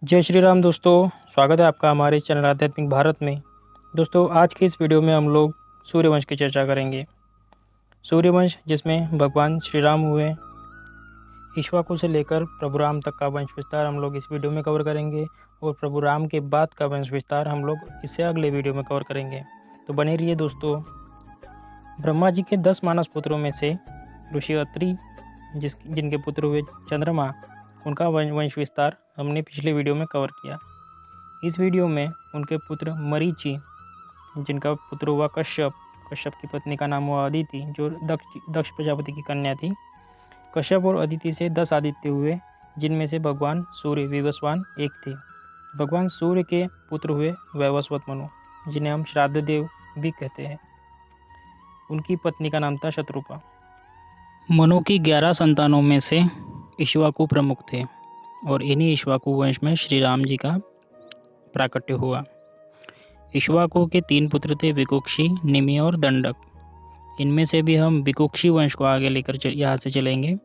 जय श्री राम दोस्तों, स्वागत है आपका हमारे चैनल आध्यात्मिक भारत में। दोस्तों, आज की इस वीडियो में हम लोग सूर्यवंश की चर्चा करेंगे। सूर्यवंश जिसमें भगवान श्री राम हुए, इक्ष्वाकु से लेकर प्रभु राम तक का वंश विस्तार हम लोग इस वीडियो में कवर करेंगे और प्रभु राम के बाद का वंश विस्तार हम लोग इससे अगले वीडियो में कवर करेंगे। तो बने रहिए दोस्तों। ब्रह्मा जी के 10 मानस पुत्रों में से ऋषि अत्रि जिनके पुत्र हुए चंद्रमा, उनका वंश विस्तार हमने पिछले वीडियो में कवर किया। इस वीडियो में उनके पुत्र मरीचि, जिनका पुत्र हुआ कश्यप की पत्नी का नाम हुआ अदिति, जो दक्ष प्रजापति की कन्या थी। कश्यप और अदिति से 10 आदित्य हुए, जिनमें से भगवान सूर्य विवस्वान एक थे। भगवान सूर्य के पुत्र हुए वैवस्वत मनु, जिन्हें हम श्राद्ध देव भी कहते हैं। उनकी पत्नी का नाम था शत्रुपा। मनु की 11 संतानों में से इक्ष्वाकु प्रमुख थे और इन्हीं इक्ष्वाकु वंश में श्री राम जी का प्राकट्य हुआ। इक्ष्वाकु के 3 पुत्र थे, विकुक्षी, निमि और दंडक। इनमें से भी हम विकुक्षी वंश को आगे लेकर यहाँ से चलेंगे।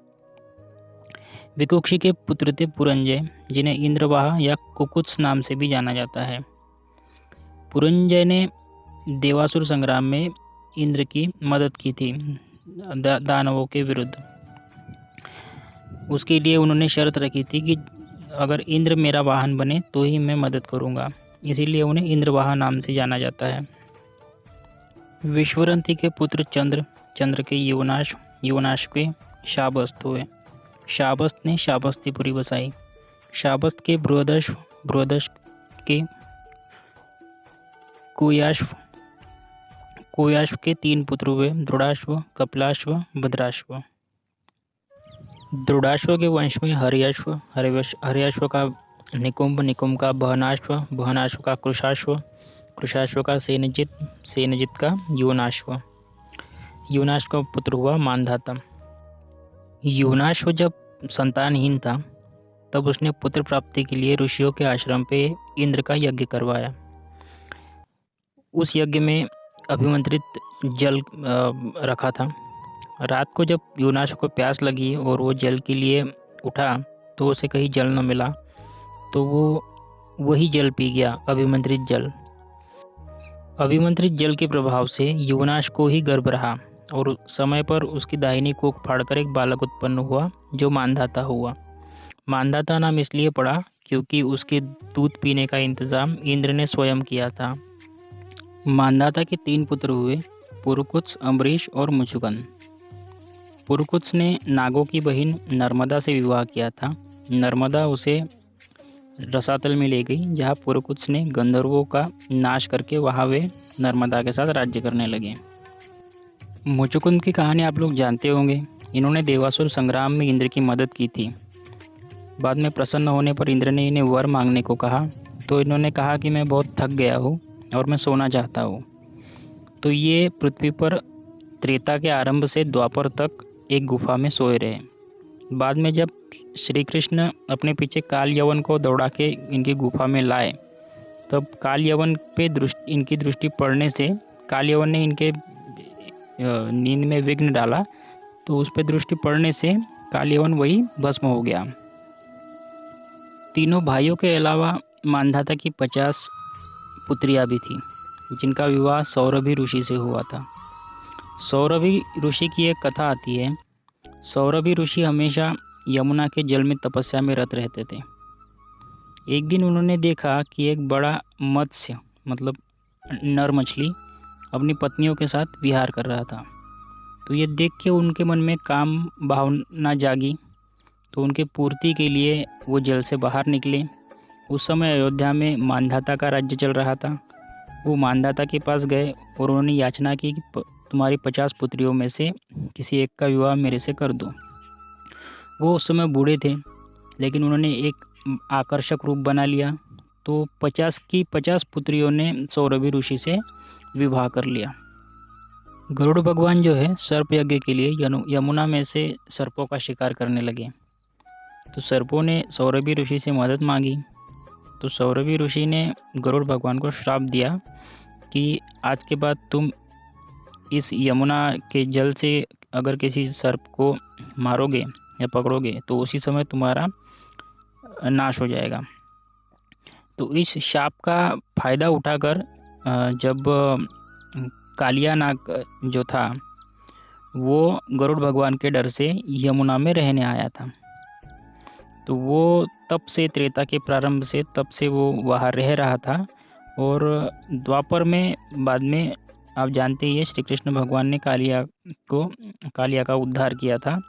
विकुक्षी के पुत्र थे पुरंजय, जिन्हें इंद्रवाह या कुकुत्स नाम से भी जाना जाता है। पुरंजय ने देवासुर संग्राम में इंद्र की मदद की थी दानवों के विरुद्ध। उसके लिए उन्होंने शर्त रखी थी कि अगर इंद्र मेरा वाहन बने तो ही मैं मदद करूंगा, इसीलिए उन्हें इंद्रवाह नाम से जाना जाता है। विश्वरंती के पुत्र चंद्र के युवनाश के शाबस्त हुए। शाबस्त ने शाबस्तीपुरी बसाई। शाबस्त के बृहदश के कोयाश्व के 3 पुत्र हुए, द्रुडाश्व, कपिलाश्व, भद्राश्व। द्रुडाश्व के वंश में हर्याश्व का निकुंभ का बहनाश्व का कृशाश्व का सेनजित का युवनाश्व का पुत्र हुआ मानधाता। युवनाश्व जब संतानहीन था तब उसने पुत्र प्राप्ति के लिए ऋषियों के आश्रम पे इंद्र का यज्ञ करवाया। उस यज्ञ में अभिमंत्रित जल रखा था। रात को जब युवनाश को प्यास लगी और वो जल के लिए उठा तो उसे कहीं जल न मिला, तो वो वही जल पी गया, अभिमंत्रित जल। अभिमंत्रित जल के प्रभाव से युवनाश को ही गर्भ रहा और समय पर उसकी दाहिनी कोख फाड़कर एक बालक उत्पन्न हुआ, जो मानधाता हुआ। मानधाता नाम इसलिए पड़ा क्योंकि उसके दूध पीने का इंतजाम इंद्र ने स्वयं किया था। मानधाता के 3 पुत्र हुए, पुरुकुत्स, अम्बरीश और मुचुकुंद। पुरुकुत्स ने नागों की बहन नर्मदा से विवाह किया था। नर्मदा उसे रसातल में ले गई, जहाँ पुरुकुत्स ने गंधर्वों का नाश करके वहाँ वे नर्मदा के साथ राज्य करने लगे। मुचुकुंद की कहानी आप लोग जानते होंगे। इन्होंने देवासुर संग्राम में इंद्र की मदद की थी। बाद में प्रसन्न होने पर इंद्र ने इन्हें वर मांगने को कहा, तो इन्होंने कहा कि मैं बहुत थक गया हूँ और मैं सोना चाहता हूँ। तो ये पृथ्वी पर त्रेता के आरंभ से द्वापर तक एक गुफा में सोए रहे। बाद में जब श्री कृष्ण अपने पीछे काल यवन को दौड़ा के इनकी गुफा में लाए, तब काल यवन पे इनकी दृष्टि पड़ने से काल यवन ने इनके नींद में विघ्न डाला, तो उस पर दृष्टि पड़ने से काल यवन वही भस्म हो गया। तीनों भाइयों के अलावा मानधाता की 50 पुत्रियां भी थीं, जिनका विवाह सौरभी ऋषि से हुआ था। सौरभी ऋषि की एक कथा आती है। सौरभी ऋषि हमेशा यमुना के जल में तपस्या में रत रहते थे। एक दिन उन्होंने देखा कि एक बड़ा मत्स्य मतलब नर मछली अपनी पत्नियों के साथ विहार कर रहा था। तो ये देख के उनके मन में काम भावना जागी, तो उनके पूर्ति के लिए वो जल से बाहर निकले। उस समय अयोध्या में मानधाता का राज्य चल रहा था। वो मानधाता के पास गए और उन्होंने याचना की कि तुम्हारी 50 पुत्रियों में से किसी एक का विवाह मेरे से कर दो। वो उस समय बूढ़े थे, लेकिन उन्होंने एक आकर्षक रूप बना लिया, तो 50 की 50 पुत्रियों ने सौरभी ऋषि से विवाह कर लिया। गरुड़ भगवान जो है सर्प यज्ञ के लिए यमुना में से सर्पों का शिकार करने लगे। तो सर्पों ने सौरभी ऋषि से मदद मांगी। तो सौरभी ऋषि ने गरुड़ भगवान को श्राप दिया कि आज के बाद तुम इस यमुना के जल से अगर किसी सर्प को मारोगे या पकड़ोगे तो उसी समय तुम्हारा नाश हो जाएगा। तो इस शाप का फ़ायदा उठाकर जब कालिया नाग जो था वो गरुड़ भगवान के डर से यमुना में रहने आया था। तो वो तब से त्रेता के प्रारंभ से तब से वो वहाँ रह रहा था। और द्वापर में बाद में आप जानते ही हैं श्री कृष्ण भगवान ने कालिया का उद्धार किया था,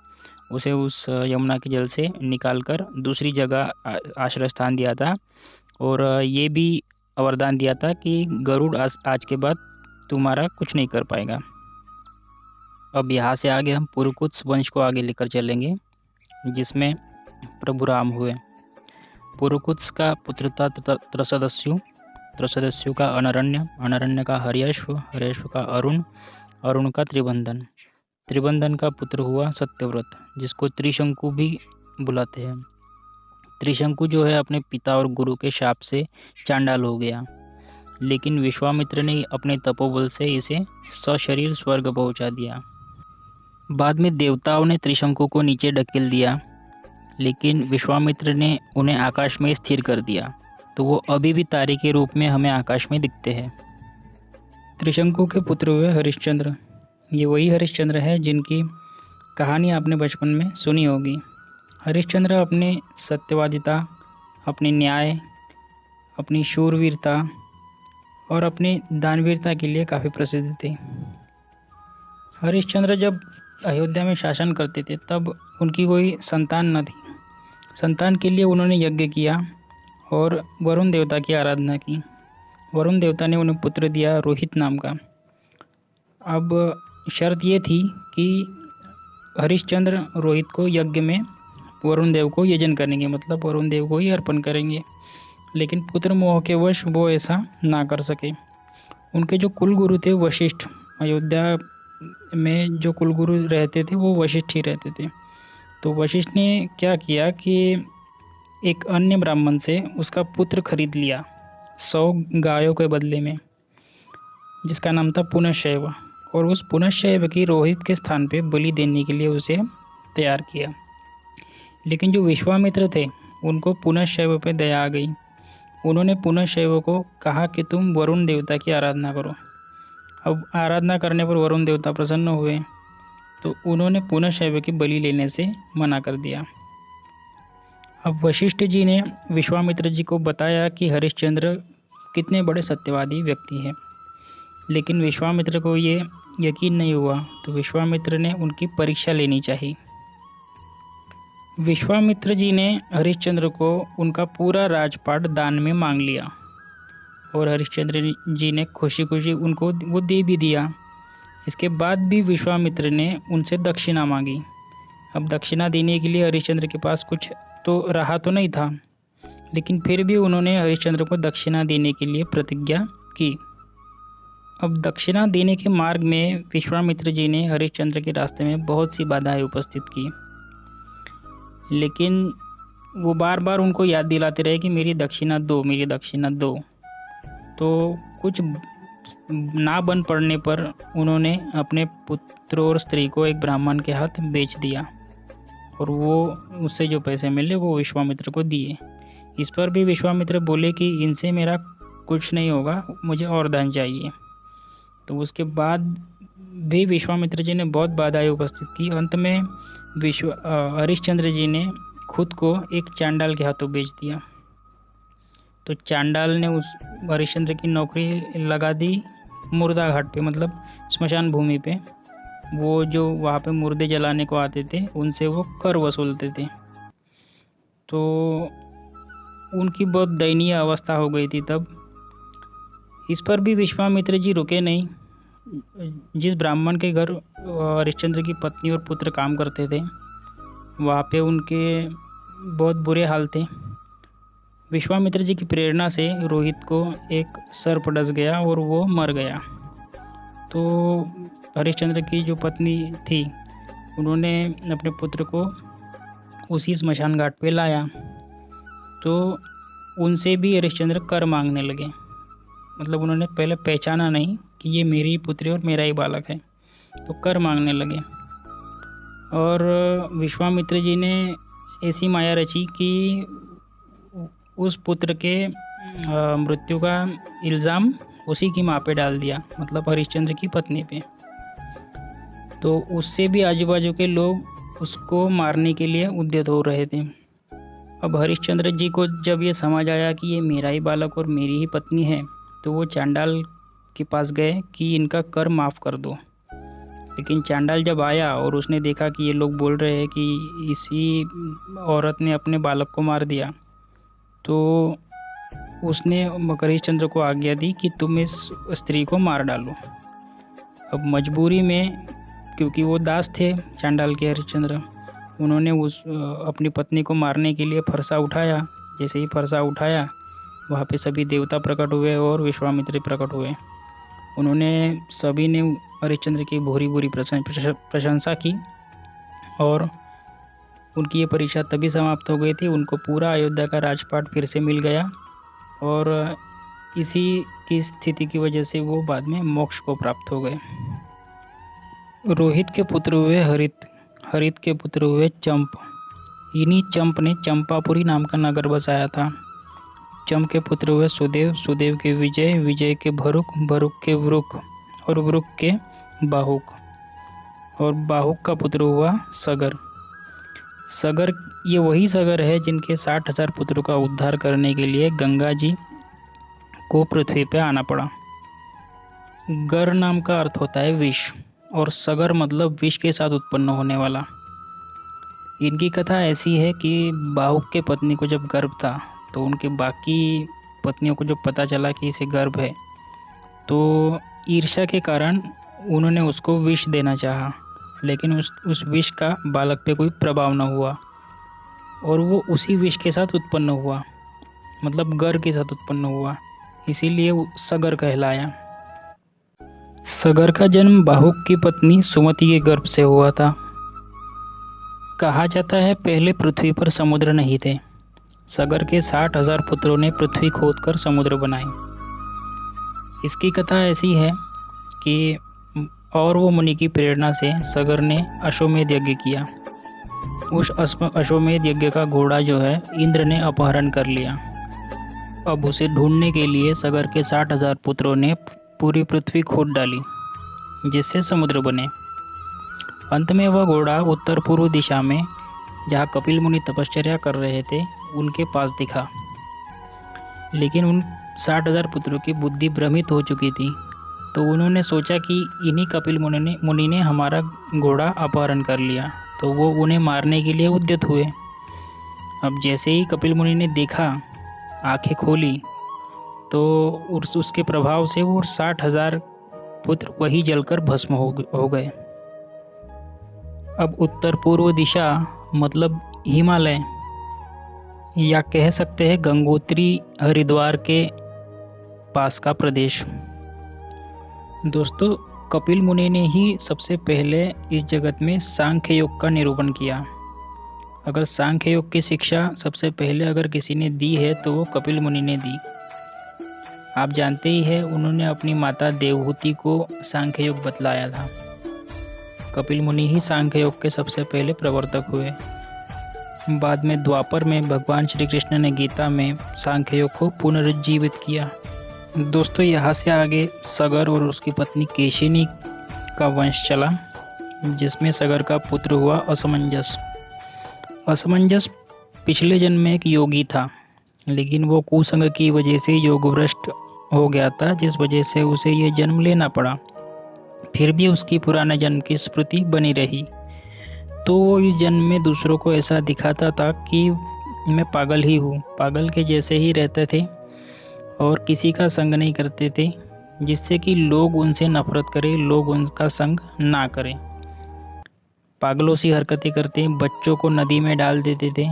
उसे उस यमुना के जल से निकालकर दूसरी जगह आश्रय स्थान दिया था। और ये भी वरदान दिया था कि गरुड़ आज के बाद तुम्हारा कुछ नहीं कर पाएगा। अब यहाँ से आगे हम पुरुकुत्स वंश को आगे लेकर चलेंगे, जिसमें प्रभु राम हुए। पुरुकुत्स का पुत्र था त्रसदस्यु का अनरण्य का हर्यश्व का अरुण का त्रिबंधन का पुत्र हुआ सत्यव्रत, जिसको त्रिशंकु भी बुलाते हैं। त्रिशंकु जो है अपने पिता और गुरु के शाप से चांडाल हो गया, लेकिन विश्वामित्र ने अपने तपोबल से इसे सशरीर स्वर्ग पहुंचा दिया। बाद में देवताओं ने त्रिशंकु को नीचे ढकेल दिया, लेकिन विश्वामित्र ने उन्हें आकाश में स्थिर कर दिया, तो वो अभी भी तारे के रूप में हमें आकाश में दिखते हैं। त्रिशंकु के पुत्र हुए हरिश्चंद्र। ये वही हरिश्चंद्र है जिनकी कहानी आपने बचपन में सुनी होगी। हरिश्चंद्र अपने सत्यवादिता, अपने न्याय, अपनी शूरवीरता और अपनी दानवीरता के लिए काफ़ी प्रसिद्ध थे। हरिश्चंद्र जब अयोध्या में शासन करते थे तब उनकी कोई संतान न थी। संतान के लिए उन्होंने यज्ञ किया और वरुण देवता की आराधना की। वरुण देवता ने उन्हें पुत्र दिया रोहित नाम का। अब शर्त ये थी कि हरिश्चंद्र रोहित को यज्ञ में वरुण देव को यजन करेंगे, मतलब वरुण देव को ही अर्पण करेंगे, लेकिन पुत्र मोह के वश वो ऐसा ना कर सके। उनके जो कुलगुरु थे वशिष्ठ, अयोध्या में जो कुलगुरु रहते थे वो वशिष्ठ ही रहते थे। तो वशिष्ठ ने क्या किया कि एक अन्य ब्राह्मण से उसका पुत्र खरीद लिया 100 गायों के बदले में, जिसका नाम था पुनश्शैव, और उस पुनश्शैव की रोहित के स्थान पे बलि देने के लिए उसे तैयार किया। लेकिन जो विश्वामित्र थे उनको पुनश्शैव पे दया आ गई। उन्होंने पुनश्शैव को कहा कि तुम वरुण देवता की आराधना करो। अब आराधना करने पर वरुण देवता प्रसन्न हुए, तो उन्होंने पुनश्शैव की बलि लेने से मना कर दिया। अब वशिष्ठ जी ने विश्वामित्र जी को बताया कि हरिश्चंद्र कितने बड़े सत्यवादी व्यक्ति हैं, लेकिन विश्वामित्र को ये यकीन नहीं हुआ। तो विश्वामित्र ने उनकी परीक्षा लेनी चाहिए। विश्वामित्र जी ने हरिश्चंद्र को उनका पूरा राजपाट दान में मांग लिया, और हरिश्चंद्र जी ने खुशी खुशी उनको वो दे भी दिया। इसके बाद भी विश्वामित्र ने उनसे दक्षिणा मांगी। अब दक्षिणा देने के लिए हरिश्चंद्र के पास कुछ तो रहा तो नहीं था, लेकिन फिर भी उन्होंने हरिश्चंद्र को दक्षिणा देने के लिए प्रतिज्ञा की। अब दक्षिणा देने के मार्ग में विश्वामित्र जी ने हरिश्चंद्र के रास्ते में बहुत सी बाधाएं उपस्थित की, लेकिन वो बार बार उनको याद दिलाते रहे कि मेरी दक्षिणा दो, मेरी दक्षिणा दो। तो कुछ ना बन पड़ने पर उन्होंने अपने पुत्र और स्त्री को एक ब्राह्मण के हाथ बेच दिया, और वो उससे जो पैसे मिले वो विश्वामित्र को दिए। इस पर भी विश्वामित्र बोले कि इनसे मेरा कुछ नहीं होगा, मुझे और धन चाहिए। तो उसके बाद भी विश्वामित्र जी ने बहुत बाधाएं उपस्थित की। अंत में हरिश्चंद्र जी ने खुद को एक चांडाल के हाथों बेच दिया। तो चांडाल ने उस हरिश्चंद्र की नौकरी लगा दी मुर्दा घाट पे, मतलब स्मशान भूमि पे। वो जो वहाँ पे मुर्दे जलाने को आते थे उनसे वो कर वसूलते थे। तो उनकी बहुत दयनीय अवस्था हो गई थी तब। इस पर भी विश्वामित्र जी रुके नहीं। जिस ब्राह्मण के घर हरिश्चंद्र की पत्नी और पुत्र काम करते थे वहाँ पे उनके बहुत बुरे हाल थे। विश्वामित्र जी की प्रेरणा से रोहित को एक सर्प डस गया और वो मर गया। तो हरिश्चंद्र की जो पत्नी थी उन्होंने अपने पुत्र को उसी स्मशान घाट पे लाया। तो उनसे भी हरिश्चंद्र कर मांगने लगे, मतलब उन्होंने पहले पहचाना नहीं कि ये मेरी पुत्री और मेरा ही बालक है, तो कर मांगने लगे। और विश्वामित्र जी ने ऐसी माया रची कि उस पुत्र के मृत्यु का इल्ज़ाम उसी की माँ पे डाल दिया, मतलब हरिश्चंद्र की पत्नी पे। तो उससे भी आजू बाजू के लोग उसको मारने के लिए उद्यत हो रहे थे। अब हरिश्चंद्र जी को जब ये समझ आया कि ये मेरा ही बालक और मेरी ही पत्नी है, तो वो चांडाल के पास गए कि इनका कर माफ़ कर दो। लेकिन चांडाल जब आया और उसने देखा कि ये लोग बोल रहे हैं कि इसी औरत ने अपने बालक को मार दिया, तो उसने हरिश्चंद्र को आज्ञा दी कि तुम इस स्त्री को मार डालो। अब मजबूरी में, क्योंकि वो दास थे चांडाल के हरिश्चंद्र, उन्होंने अपनी पत्नी को मारने के लिए फरसा उठाया। जैसे ही फरसा उठाया, वहाँ पे सभी देवता प्रकट हुए और विश्वामित्र प्रकट हुए। उन्होंने सभी ने हरिश्चंद्र की बुरी बुरी प्रशंसा की और उनकी ये परीक्षा तभी समाप्त हो गई थी। उनको पूरा अयोध्या का राजपाट फिर से मिल गया और इसी की स्थिति की वजह से वो बाद में मोक्ष को प्राप्त हो गए। रोहित के पुत्र हुए हरित, हरित के पुत्र हुए चंप। इन्हीं चंप ने चंपापुरी नाम का नगर बसाया था। चंप के पुत्र हुए सुदेव, सुदेव के विजय, विजय के भरुक, भरुक के वृक और वृक के बाहुक, और बाहुक का पुत्र हुआ सगर। सगर, ये वही सगर है जिनके 60,000 पुत्रों का उद्धार करने के लिए गंगा जी को पृथ्वी पे आना पड़ा। गर नाम का अर्थ होता है विष और सगर मतलब विष के साथ उत्पन्न होने वाला। इनकी कथा ऐसी है कि बाहुक के पत्नी को जब गर्भ था, तो उनके बाकी पत्नियों को जब पता चला कि इसे गर्भ है, तो ईर्ष्या के कारण उन्होंने उसको विष देना चाहा, लेकिन उस विष का बालक पे कोई प्रभाव न हुआ और वो उसी विष के साथ उत्पन्न हुआ, मतलब गर के साथ उत्पन्न हुआ, इसीलिए वो सगर कहलाया। सगर का जन्म बाहुक की पत्नी सुमति के गर्भ से हुआ था। कहा जाता है पहले पृथ्वी पर समुद्र नहीं थे। सगर के 60,000 पुत्रों ने पृथ्वी खोदकर समुद्र बनाए। इसकी कथा ऐसी है कि और वो मुनि की प्रेरणा से सगर ने अश्वमेध यज्ञ किया। उस अश्वमेध यज्ञ का घोड़ा जो है इंद्र ने अपहरण कर लिया। अब उसे ढूंढने के लिए सगर के 60,000 पुत्रों ने पूरी पृथ्वी खोद डाली, जिससे समुद्र बने। अंत में वह घोड़ा उत्तर पूर्व दिशा में, जहाँ कपिल मुनि तपश्चर्या कर रहे थे, उनके पास दिखा। लेकिन उन 60,000 पुत्रों की बुद्धि भ्रमित हो चुकी थी, तो उन्होंने सोचा कि इन्हीं कपिल मुनि ने हमारा घोड़ा अपहरण कर लिया, तो वो उन्हें मारने के लिए उद्यत हुए। अब जैसे ही कपिल मुनि ने देखा, आंखें खोली, तो उसके प्रभाव से वो 60,000 पुत्र वही जलकर भस्म हो गए। अब उत्तर पूर्व दिशा मतलब हिमालय, या कह सकते हैं गंगोत्री हरिद्वार के पास का प्रदेश। दोस्तों, कपिल मुनि ने ही सबसे पहले इस जगत में सांख्य योग का निरूपण किया। अगर सांख्य योग की शिक्षा सबसे पहले अगर किसी ने दी है तो वो कपिल मुनि ने दी। आप जानते ही हैं, उन्होंने अपनी माता देवहूति को सांख्य योग बतलाया था। कपिल मुनि ही सांख्य योग के सबसे पहले प्रवर्तक हुए। बाद में द्वापर में भगवान श्री कृष्ण ने गीता में सांख्य योग को पुनरुज्जीवित किया। दोस्तों, यहाँ से आगे सगर और उसकी पत्नी केशिनी का वंश चला, जिसमें सगर का पुत्र हुआ असमंजस। असमंजस पिछले जन्म में एक योगी था, लेकिन वो कुसंग की वजह से योगभ्रष्ट हो गया था, जिस वजह से उसे ये जन्म लेना पड़ा। फिर भी उसकी पुराने जन्म की स्मृति बनी रही, तो वो इस जन्म में दूसरों को ऐसा दिखाता था कि मैं पागल ही हूँ, पागल के जैसे ही रहते थे और किसी का संग नहीं करते थे, जिससे कि लोग उनसे नफरत करें, लोग उनका संग ना करें। पागलों सी हरकतें करते, बच्चों को नदी में डाल देते थे।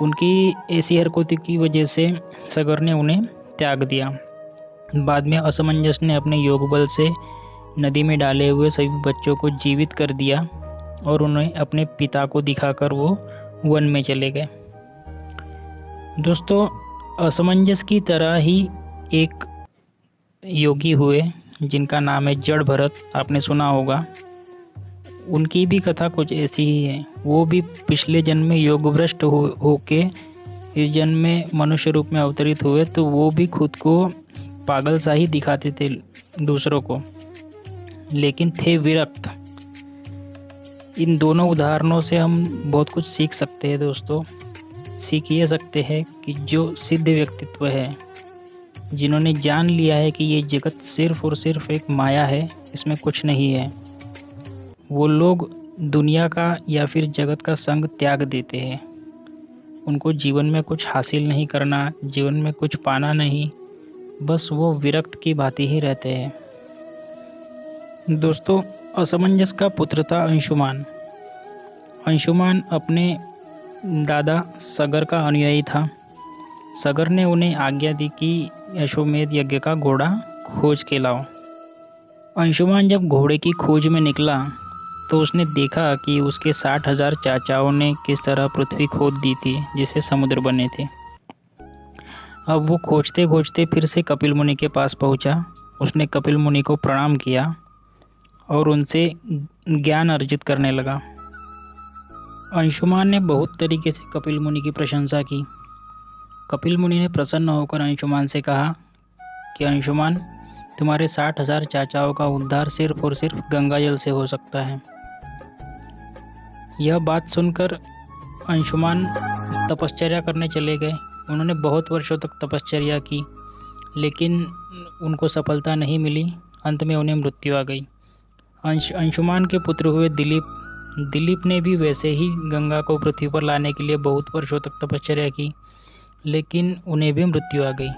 उनकी ऐसी हरकतों की वजह से सगर ने उन्हें त्याग दिया। बाद में असमंजस ने अपने योग बल से नदी में डाले हुए सभी बच्चों को जीवित कर दिया और उन्हें अपने पिता को दिखाकर वो वन में चले गए। दोस्तों, असमंजस की तरह ही एक योगी हुए जिनका नाम है जड़ भरत, आपने सुना होगा। उनकी भी कथा कुछ ऐसी ही है। वो भी पिछले जन्म में योगभ्रष्ट होके इस जन्म में मनुष्य रूप में अवतरित हुए तो वो भी खुद को पागल सा ही दिखाते थे दूसरों को, लेकिन थे विरक्त। इन दोनों उदाहरणों से हम बहुत कुछ सीख सकते हैं दोस्तों। सीख ये सकते हैं कि जो सिद्ध व्यक्तित्व है, जिन्होंने जान लिया है कि ये जगत सिर्फ और सिर्फ एक माया है, इसमें कुछ नहीं है, वो लोग दुनिया का या फिर जगत का संग त्याग देते हैं। उनको जीवन में कुछ हासिल नहीं करना, जीवन में कुछ पाना नहीं, बस वो विरक्त की भांति ही रहते हैं। दोस्तों, असमंजस का पुत्र था अंशुमान। अंशुमान अपने दादा सगर का अनुयायी था। सगर ने उन्हें आज्ञा दी कि अश्वमेध यज्ञ का घोड़ा खोज के लाओ। अंशुमान जब घोड़े की खोज में निकला तो उसने देखा कि उसके 60,000 चाचाओं ने किस तरह पृथ्वी खोद दी थी जिससे समुद्र बने थे। अब वो खोजते खोजते फिर से कपिल मुनि के पास पहुंचा। उसने कपिल मुनि को प्रणाम किया और उनसे ज्ञान अर्जित करने लगा। अंशुमान ने बहुत तरीके से कपिल मुनि की प्रशंसा की। कपिल मुनि ने प्रसन्न होकर अंशुमान से कहा कि अंशुमान, तुम्हारे 60,000 चाचाओं का उद्धार सिर्फ और सिर्फ गंगा जल से हो सकता है। यह बात सुनकर अंशुमान तपश्चर्या करने चले गए। उन्होंने बहुत वर्षों तक तपश्चर्या की, लेकिन उनको सफलता नहीं मिली। अंत में उन्हें मृत्यु आ गई। अंशुमान के पुत्र हुए दिलीप ने भी वैसे ही गंगा को पृथ्वी पर लाने के लिए बहुत वर्षों तक तपश्चर्या की, लेकिन उन्हें भी मृत्यु आ गई।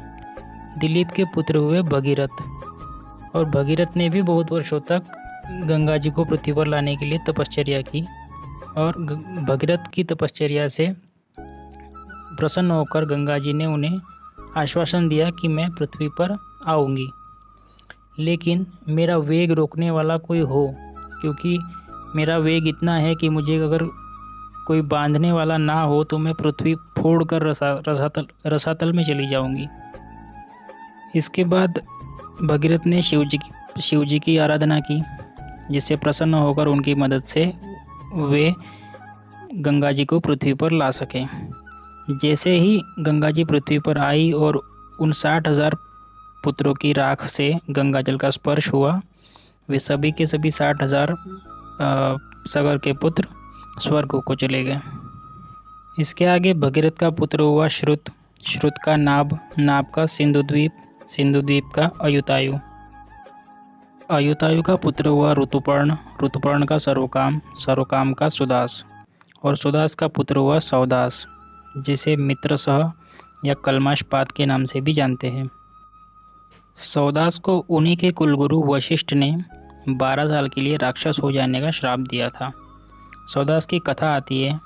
दिलीप के पुत्र हुए भगीरथ, और भगीरथ ने भी बहुत वर्षों तक गंगा जी को पृथ्वी पर लाने के लिए तपश्चर्या की, और भगीरथ की तपश्चर्या से प्रसन्न होकर गंगा जी ने उन्हें आश्वासन दिया कि मैं पृथ्वी पर आऊँगी, लेकिन मेरा वेग रोकने वाला कोई हो, क्योंकि मेरा वेग इतना है कि मुझे अगर कोई बांधने वाला ना हो तो मैं पृथ्वी फोड़कर रसातल में चली जाऊंगी। इसके बाद भगीरथ ने शिव जी की आराधना की, जिससे प्रसन्न होकर उनकी मदद से वे गंगा जी को पृथ्वी पर ला सकें। जैसे ही गंगा जी पृथ्वी पर आई और उन 60,000 पुत्रों की राख से गंगा जल का स्पर्श हुआ, वे सभी के सभी 60,000 सगर के पुत्र स्वर्ग को चले गए। इसके आगे भगीरथ का पुत्र हुआ श्रुत, श्रुत का नाभ, नाभ का सिंधुद्वीप, सिंधुद्वीप का अयुतायु, अयुतायु का पुत्र हुआ ऋतुपर्ण, ऋतुपर्ण का सर्वकाम, सर्वकाम का सुदास, और सुदास का पुत्र हुआ सौदास, जिसे मित्रसह या कलमाशपात के नाम से भी जानते हैं। सौदास को उन्हीं के कुलगुरु वशिष्ठ ने 12 साल के लिए राक्षस हो जाने का श्राप दिया था। सौदास की कथा आती है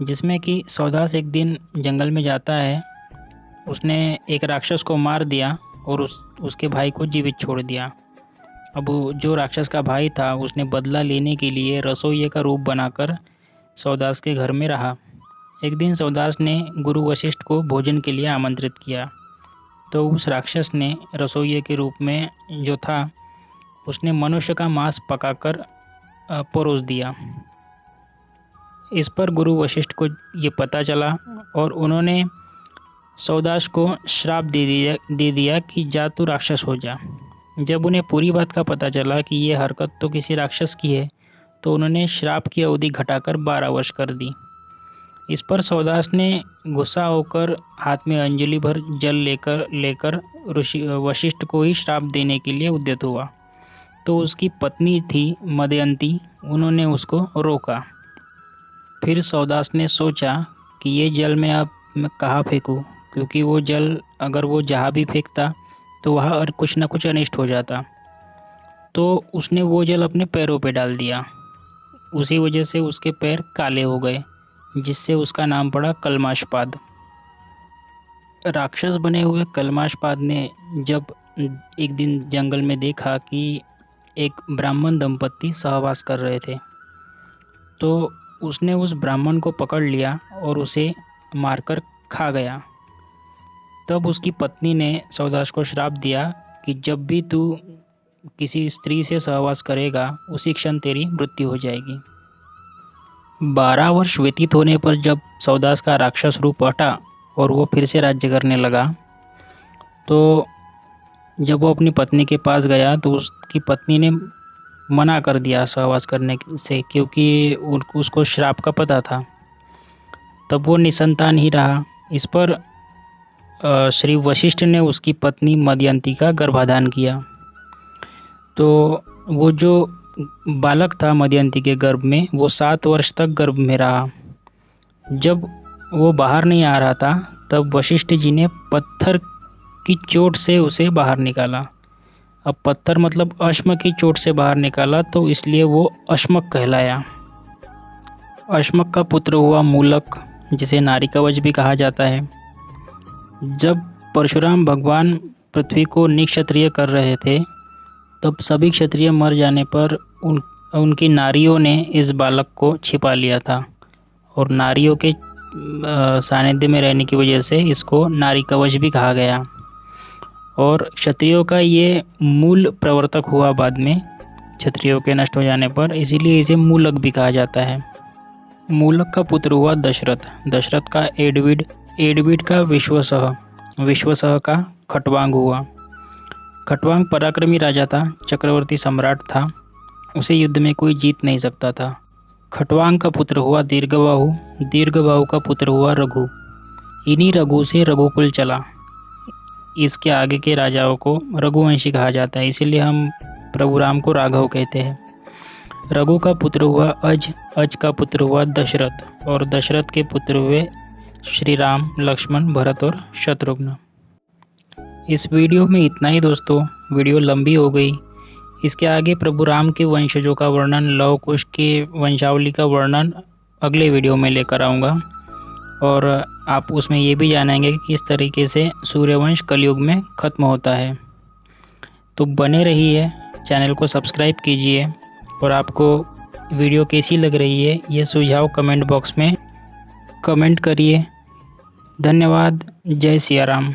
जिसमें कि सौदास एक दिन जंगल में जाता है। उसने एक राक्षस को मार दिया और उसके भाई को जीवित छोड़ दिया। अब जो राक्षस का भाई था उसने बदला लेने के लिए रसोइये का रूप बनाकर सौदास के घर में रहा। एक दिन सौदास ने गुरु वशिष्ठ को भोजन के लिए आमंत्रित किया, तो उस राक्षस ने रसोइये के रूप में जो था उसने मनुष्य का मांस पकाकर परोस दिया। इस पर गुरु वशिष्ठ को ये पता चला और उन्होंने सौदास को श्राप दे दिया कि जा तू राक्षस हो जा। जब उन्हें पूरी बात का पता चला कि ये हरकत तो किसी राक्षस की है, तो उन्होंने श्राप की अवधि घटाकर 12 वर्ष कर दी। इस पर सौदास ने गुस्सा होकर हाथ में अंजलि भर जल लेकर ऋषि वशिष्ठ को ही श्राप देने के लिए उद्यत हुआ। तो उसकी पत्नी थी मदयंती, उन्होंने उसको रोका। फिर सौदास ने सोचा कि ये जल मैं कहाँ फेंकूँ, क्योंकि वो जल अगर वो जहाँ भी फेंकता तो वहाँ कुछ ना कुछ अनिष्ट हो जाता। तो उसने वो जल अपने पैरों पे डाल दिया। उसी वजह से उसके पैर काले हो गए, जिससे उसका नाम पड़ा कलमाशपाद। राक्षस बने हुए कलमाशपाद ने जब एक दिन जंगल में देखा कि एक ब्राह्मण दंपत्ति सहवास कर रहे थे, तो उसने उस ब्राह्मण को पकड़ लिया और उसे मारकर खा गया। तब उसकी पत्नी ने सौदास को श्राप दिया कि जब भी तू किसी स्त्री से सहवास करेगा उसी क्षण तेरी मृत्यु हो जाएगी। 12 वर्ष व्यतीत होने पर जब सौदास का राक्षस रूप हटा और वो फिर से राज्य करने लगा। तो जब वो अपनी पत्नी के पास गया तो उसकी पत्नी ने मना कर दिया सहवास करने से, क्योंकि उसको श्राप का पता था। तब वो निसंतान ही रहा। इस पर श्री वशिष्ठ ने उसकी पत्नी मदयंती का गर्भाधान किया। तो वो जो बालक था मदयंती के गर्भ में, वो 7 वर्ष तक गर्भ में रहा। जब वो बाहर नहीं आ रहा था तब वशिष्ठ जी ने पत्थर की चोट से उसे बाहर निकाला। अब पत्थर मतलब अश्म की चोट से बाहर निकाला, तो इसलिए वो अश्मक कहलाया। अश्मक का पुत्र हुआ मूलक, जिसे नारी कवच भी कहा जाता है। जब परशुराम भगवान पृथ्वी को निक्षत्रिय कर रहे थे, तब सभी क्षत्रिय मर जाने पर उनकी नारियों ने इस बालक को छिपा लिया था, और नारियों के सानिध्य में रहने की वजह से इसको नारी कवच भी कहा गया। और क्षत्रियों का ये मूल प्रवर्तक हुआ बाद में, क्षत्रियों के नष्ट हो जाने पर, इसीलिए इसे मूलक भी कहा जाता है। मूलक का पुत्र हुआ दशरथ, दशरथ का एडविड, एडविड का विश्वसह, विश्वसह का खटवांग हुआ। खटवांग पराक्रमी राजा था, चक्रवर्ती सम्राट था, उसे युद्ध में कोई जीत नहीं सकता था। खटवांग का पुत्र हुआ दीर्घबाहु, दीर्घबाहु का पुत्र हुआ रघु। इन्हीं रघु से रघुकुल चला। इसके आगे के राजाओं को रघुवंशी कहा जाता है, इसीलिए हम प्रभु राम को राघव कहते हैं। रघु का पुत्र हुआ अज, अज का पुत्र हुआ दशरथ, और दशरथ के पुत्र हुए श्री राम, लक्ष्मण, भरत और शत्रुघ्न। इस वीडियो में इतना ही दोस्तों, वीडियो लंबी हो गई। इसके आगे प्रभु राम के वंशजों का वर्णन, लव कुश के वंशावली का वर्णन अगले वीडियो में लेकर आऊँगा, और आप उसमें ये भी जानेंगे कि किस तरीके से सूर्यवंश कलयुग में ख़त्म होता है। तो बने रहिए, चैनल को सब्सक्राइब कीजिए, और आपको वीडियो कैसी लग रही है ये सुझाव कमेंट बॉक्स में कमेंट करिए। धन्यवाद। जय सिया राम।